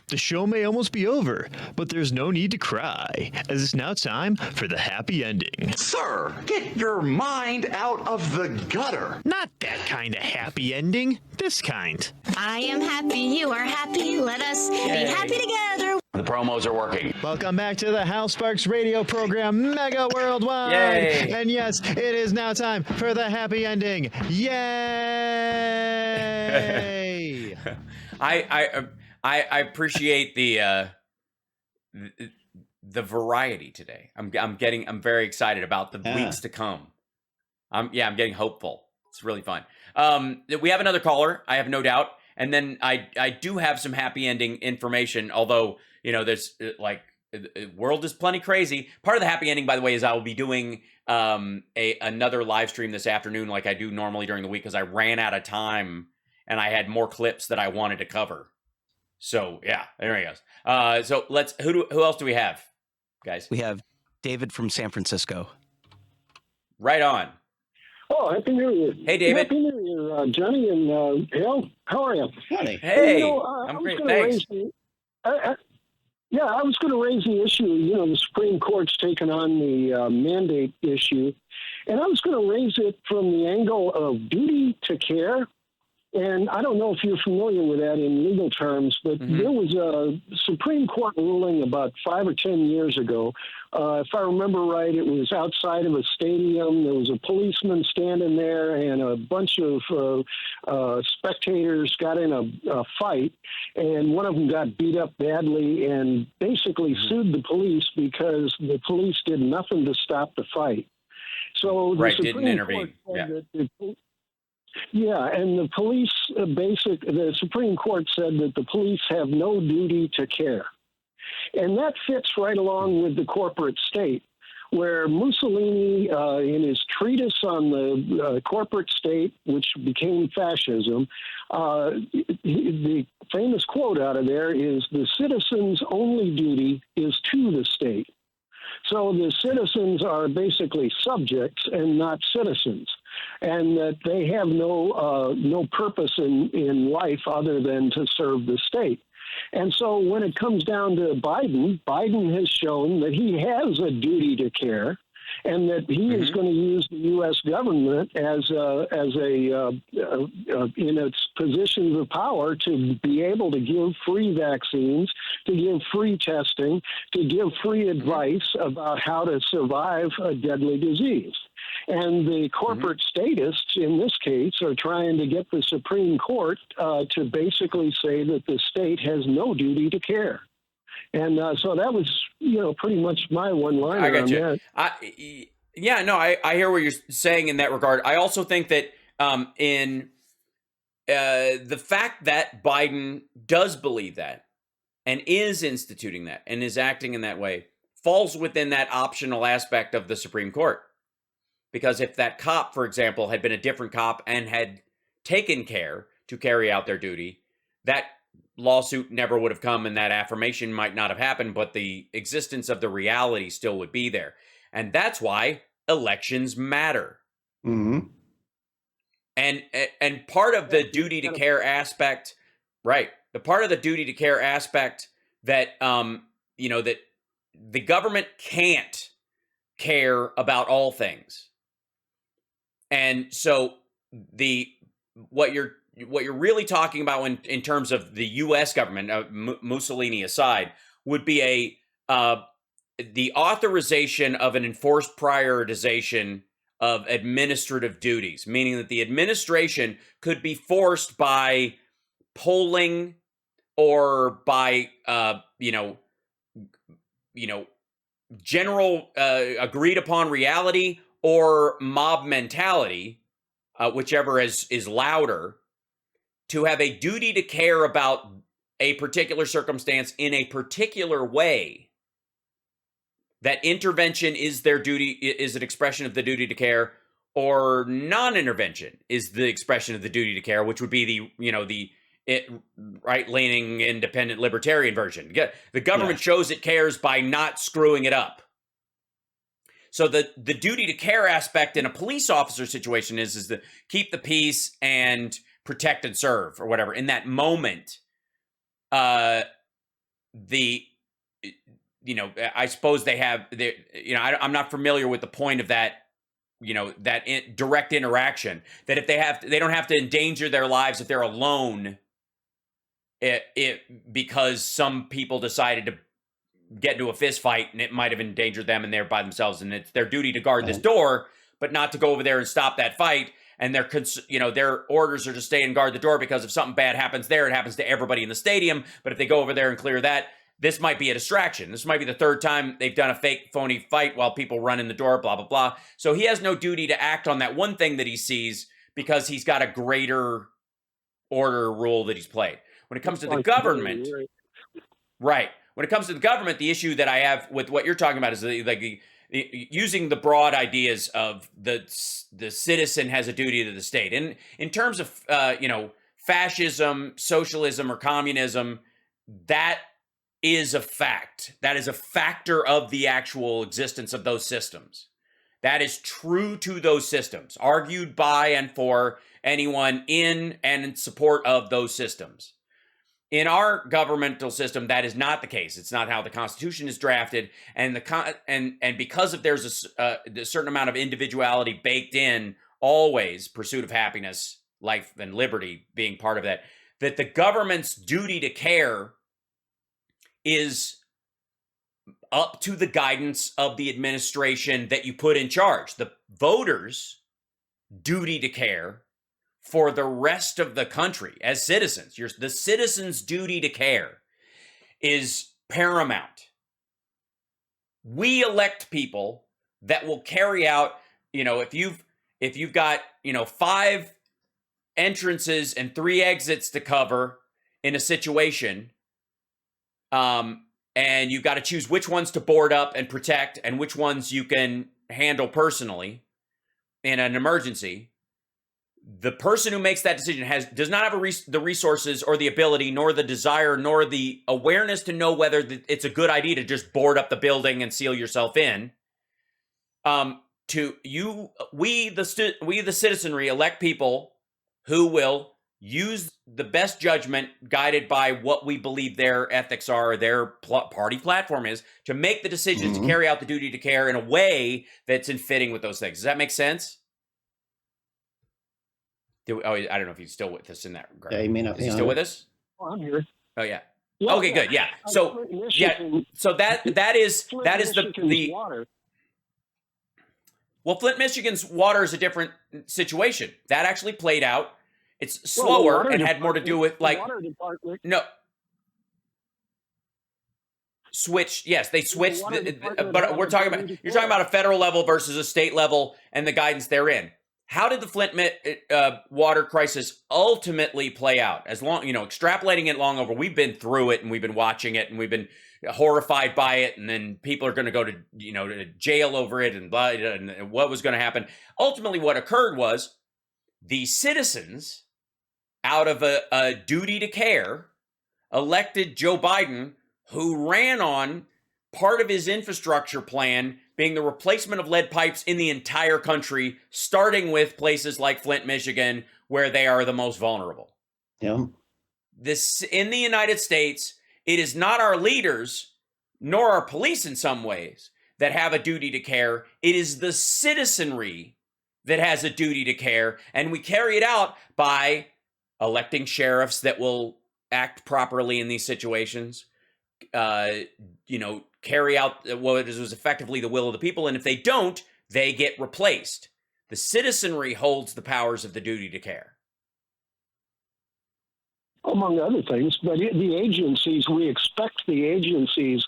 The show may almost be over, but there's no need to cry, as it's now time for the happy ending. Sir, get your mind out of the gutter. Not that kind of happy ending, this kind. I am happy, you are happy, let us be happy together. The promos are working. Welcome back to the House Sparks radio program, Mega Worldwide. Yay. And yes, it is now time for the happy ending. Yay! I appreciate the variety today. I'm very excited about the weeks to come. I'm getting hopeful. It's really fun. We have another caller, I have no doubt, and then I do have some happy ending information. Although there's the world is plenty crazy. Part of the happy ending, by the way, is I will be doing another live stream this afternoon, like I do normally during the week, because I ran out of time and I had more clips that I wanted to cover. So yeah, there he goes. So who else do we have, guys? We have David from San Francisco. Right on. Oh, Happy New Year. Hey, David. Happy New Year, Johnny and Hale. How are you? Hey, I'm great. Thanks. I was going to raise the issue. The Supreme Court's taken on the mandate issue, and I was going to raise it from the angle of duty to care. And I don't know if you're familiar with that in legal terms, but there was a Supreme Court ruling about 5 or 10 years ago. If I remember right, it was outside of a stadium. There was a policeman standing there, and a bunch of spectators got in a fight, and one of them got beat up badly and basically sued the police because the police did nothing to stop the fight. So the didn't intervene. And the police, the Supreme Court said that the police have no duty to care. And that fits right along with the corporate state, where Mussolini, in his treatise on the corporate state, which became fascism, the famous quote out of there is, "The citizen's only duty is to the state." So the citizens are basically subjects and not citizens, and that they have no purpose in life other than to serve the state. And so when it comes down to Biden has shown that he has a duty to care, and that he is going to use the U.S. government as in its positions of power to be able to give free vaccines, to give free testing, to give free advice about how to survive a deadly disease. And the corporate statists in this case are trying to get the Supreme Court to basically say that the state has no duty to care. And so that was, pretty much my one-liner. I got on you. that. I hear what you're saying in that regard. I also think that in the fact that Biden does believe that and is instituting that and is acting in that way falls within that optional aspect of the Supreme Court. Because if that cop, for example, had been a different cop and had taken care to carry out their duty, that lawsuit never would have come and that affirmation might not have happened, but the existence of the reality still would be there. And that's why elections matter. And part of the duty to care aspect, right? The part of the duty to care aspect that that the government can't care about all things. And so what you're really talking about in terms of the U.S. government, Mussolini aside, would be the authorization of an enforced prioritization of administrative duties, meaning that the administration could be forced by polling or by general agreed upon reality or mob mentality, whichever is louder, to have a duty to care about a particular circumstance in a particular way. That intervention is their duty, is an expression of the duty to care, or non-intervention is the expression of the duty to care, which would be the right-leaning, independent, libertarian version. The government shows it cares by not screwing it up. So the duty to care aspect in a police officer situation is to keep the peace and protect and serve or whatever. In that moment, I suppose they have, I'm not familiar with the point of that, direct interaction, that if they don't have to endanger their lives if they're alone, because some people decided to get into a fist fight and it might have endangered them and they're by themselves, and it's their duty to guard this door, but not to go over there and stop that fight. And their orders are to stay and guard the door, because if something bad happens there, it happens to everybody in the stadium. But if they go over there and clear that, this might be a distraction. This might be the third time they've done a fake, phony fight while people run in the door, blah, blah, blah. So he has no duty to act on that one thing that he sees, because he's got a greater order rule that he's played. When it comes to the government, right. When it comes to the government, the issue that I have with what you're talking about is using the broad ideas of the citizen has a duty to the state. And in terms of, fascism, socialism, or communism, that is a fact. That is a factor of the actual existence of those systems. That is true to those systems, argued by and for anyone in and in support of those systems. In our governmental system, that is not the case. It's not how the Constitution is drafted, and because of there's a certain amount of individuality baked in, always pursuit of happiness, life, and liberty being part of that. That the government's duty to care is up to the guidance of the administration that you put in charge. The voters' duty to care for the rest of the country as citizens, the citizens' duty to care is paramount. We elect people that will carry out, if you've got, 5 entrances and 3 exits to cover in a situation, and you've got to choose which ones to board up and protect and which ones you can handle personally in an emergency. The person who makes that decision does not have the resources or the ability, nor the desire, nor the awareness to know whether it's a good idea to just board up the building and seal yourself in. We the citizenry elect people who will use the best judgment, guided by what we believe their ethics are, their party platform is, to make the decisions to carry out the duty to care in a way that's in fitting with those things. Does that make sense? I don't know if he's still with us in that regard. Yeah, he may not Is be he on still it. with us? Oh, I'm here. Oh yeah. Yeah, Okay, good. Yeah. So So that is the water. Well, Flint, Michigan's water is a different situation. That actually played out. It's slower and had more to do with no. Switched. Yes, they switched. But you're talking about a federal level versus a state level and the guidance therein. How did the Flint water crisis ultimately play out? As long, extrapolating it long over, we've been through it and we've been watching it and we've been horrified by it, and then people are going to go to to jail over it and blah, and what was going to happen. Ultimately, what occurred was the citizens, out of a duty to care, elected Joe Biden, who ran on part of his infrastructure plan being the replacement of lead pipes in the entire country, starting with places like Flint, Michigan, where they are the most vulnerable. Yeah. In the United States, it is not our leaders, nor our police in some ways, that have a duty to care. It is the citizenry that has a duty to care, and we carry it out by electing sheriffs that will act properly in these situations, carry out what was effectively the will of the people, and if they don't, they get replaced. The citizenry holds the powers of the duty to care. Among other things, but the agencies, we expect the agencies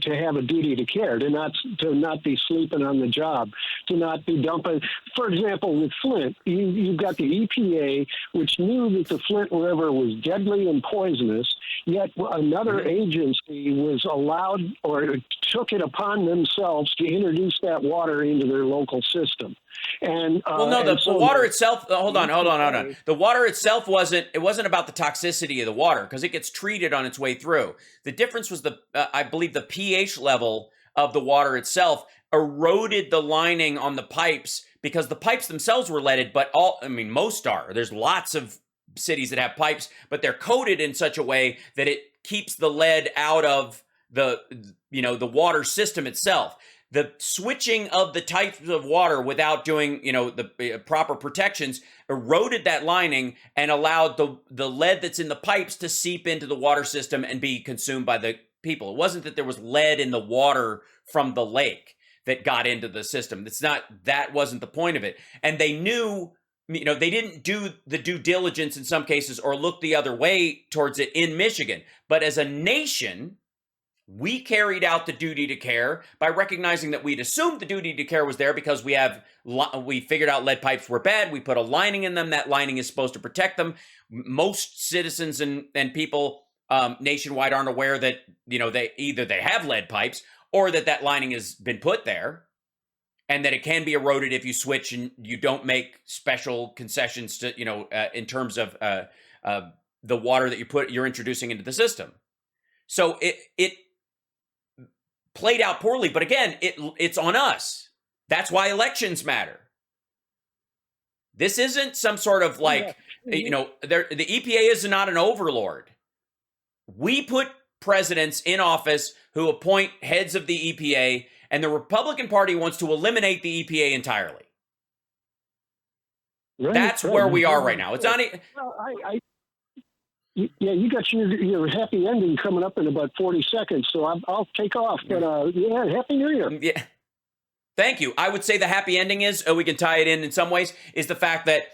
to have a duty to care, to not be sleeping on the job, to not be dumping. For example, with Flint, you've got the EPA, which knew that the Flint River was deadly and poisonous, yet another agency was allowed or took it upon themselves to introduce that water into their local system. And the water itself. Hold on. The water itself wasn't about the toxicity of the water, because it gets treated on its way through. The difference was I believe the pH level of the water itself eroded the lining on the pipes, because the pipes themselves were leaded, but most are. There's lots of cities that have pipes, but they're coated in such a way that it keeps the lead out of the water system itself. The switching of the types of water without doing, the proper protections eroded that lining and allowed the lead that's in the pipes to seep into the water system and be consumed by the people. It wasn't that there was lead in the water from the lake that got into the system. That wasn't the point of it. And they knew, they didn't do the due diligence in some cases or look the other way towards it in Michigan. But as a nation, we carried out the duty to care by recognizing that we'd assumed the duty to care was there because we figured out lead pipes were bad. We put a lining in them. That lining is supposed to protect them. Most citizens and people nationwide aren't aware that, they have lead pipes or that lining has been put there and that it can be eroded if you switch and you don't make special concessions to, in terms of the water that you're introducing into the system. So it played out poorly, but again, it's on us. That's why elections matter. This isn't some sort of the EPA is not an overlord. We put presidents in office who appoint heads of the EPA, and the Republican Party wants to eliminate the EPA entirely. Right, That's where we are right now. It's not. Well, you got your happy ending coming up in about 40 seconds, so I'll take off. But Happy New Year. Yeah, thank you. I would say the happy ending is, we can tie it in some ways, is the fact that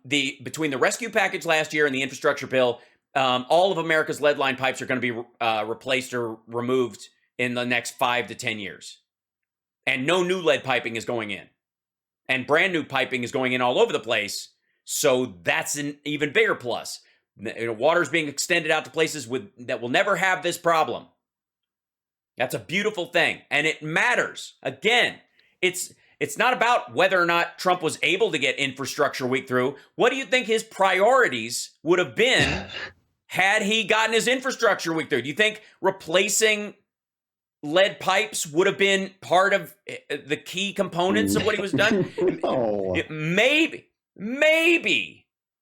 between the rescue package last year and the infrastructure bill, all of America's lead line pipes are going to be replaced or removed in the next 5 to 10 years. And no new lead piping is going in. And brand new piping is going in all over the place. So that's an even bigger plus. Water is being extended out to places that will never have this problem. That's a beautiful thing. And it matters. Again, it's not about whether or not Trump was able to get Infrastructure Week through. What do you think his priorities would have been had he gotten his Infrastructure Week through? Do you think replacing lead pipes would have been part of the key components of what he was done? No.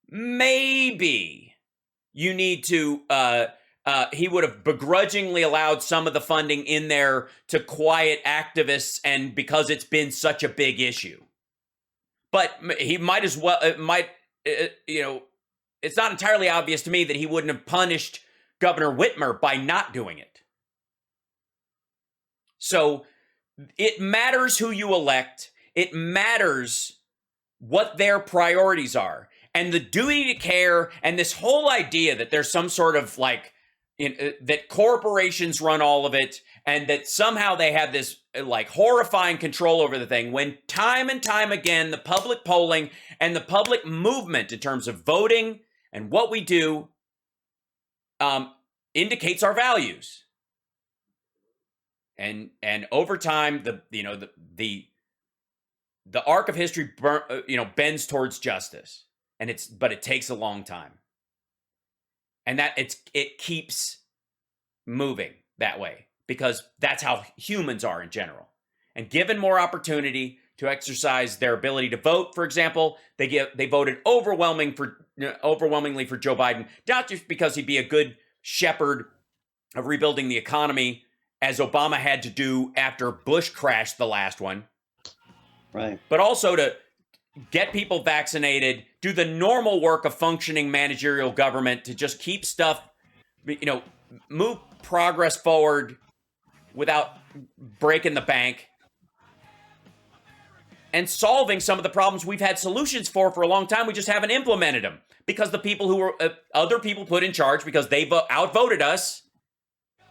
Maybe you need to, he would have begrudgingly allowed some of the funding in there to quiet activists and because it's been such a big issue. But he might as well, it's not entirely obvious to me that he wouldn't have punished Governor Whitmer by not doing it. So it matters who you elect. It matters what their priorities are. And the duty to care and this whole idea that there's some sort of that corporations run all of it and that somehow they have this horrifying control over the thing, when time and time again, the public polling and the public movement in terms of voting and what we do indicates our values. And over time, the arc of history bends towards justice. But it takes a long time. And it keeps moving that way because that's how humans are in general. And given more opportunity to exercise their ability to vote, for example, they voted overwhelmingly for Joe Biden, not just because he'd be a good shepherd of rebuilding the economy, as Obama had to do after Bush crashed the last one. Right. But also to get people vaccinated, do the normal work of functioning managerial government to just keep stuff, move progress forward without breaking the bank and solving some of the problems we've had solutions for a long time. We just haven't implemented them because the people who were other people put in charge because they outvoted us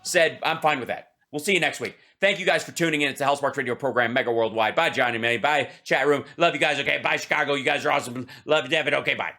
said, I'm fine with that. We'll see you next week. Thank you guys for tuning in. It's the House Sparks Radio program, Mega Worldwide. Bye, Johnny May. Bye, chat room. Love you guys. Okay, bye, Chicago. You guys are awesome. Love you, David. Okay, bye.